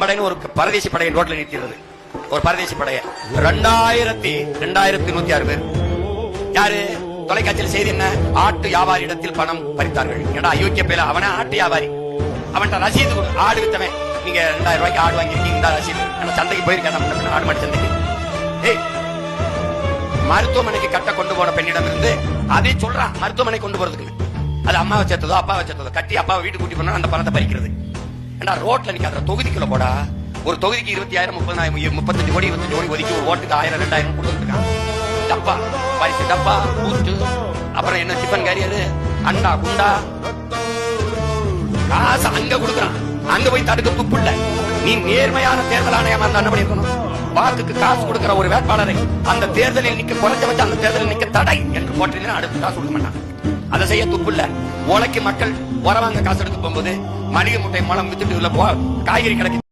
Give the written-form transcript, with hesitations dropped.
படைன்னு ஒரு பரதேசி படையை ரோட்ல நிறுத்திடுறது. ஒரு பரதேசி படைய 2106 பேர். யாரு? தொலைக்காட்சியில் செய்தி என்ன? ஆட்டு வியாபாரி இடத்தில் பணம் பறித்தார்கள். ஏன்னா அயோக்கிய பேல அவன ஆட்டு வியாபாரி, அவன்கிட்ட ரசீது கொடு. ஆடு வித்தவன், நீங்க 2000 ரூபாய்க்கு ஆடு வாங்கிருக்கீங்க, இந்த ரசீது. சந்தைக்கு போயிருக்கேன் ஆடு மாட்டு சந்தைக்கு. மருத்துவமனைக்கு கட்ட கொண்டு போன பெண்ணிடம் இருந்து அதே சொல்றான். மருத்துவமனை கொண்டு போறதுக்கு அது அம்மாவை சேர்த்ததோ அப்பாவை சேர்த்ததோ கட்டி அப்பாவை வீட்டுக்கு கூட்டி போனா அந்த பணத்தை பறிக்கிறது. ஏன்னா ரோட்ல நிக்காத தொகுதிக்குள்ள போடா. ஒரு தொகுதிக்கு 20,000 30,000 35 கோடி 25 கோடி ஒதுக்கி ஒரு ஓட்டுக்கு 1000 2000 கொடுத்துருக்கான். டப்பா பரிசு டப்பா பூஸ்ட், அப்புறம் என்ன டிஃபன் கேரியர், அண்டா குண்டா, காசு அங்க கொடுக்குறான். அங்க போய் தடுக்க துப்பு இல்ல. நீ நேர்மையான தேர்தல் ஆணையமா இருந்தா என்ன பண்ணிருக்கணும்? வாக்குக்கு காசு கொடுக்கிற ஒரு வேட்பாளரை அந்த தேர்தலில் நிக்க குறைஞ்சபட்ச அந்த தேர்தலில் நிக்க தடை என்று போட்டீங்கன்னா அடுத்து காசு கொடுக்க மாட்டான். அதை செய்ய துப்பு இல்ல. உழைக்கு மக்கள் உரவாங்க காசு எடுக்க போகும்போது மளிகை முட்டை மூலம் வித்துட்டு காய்கறி கிடைக்கும்.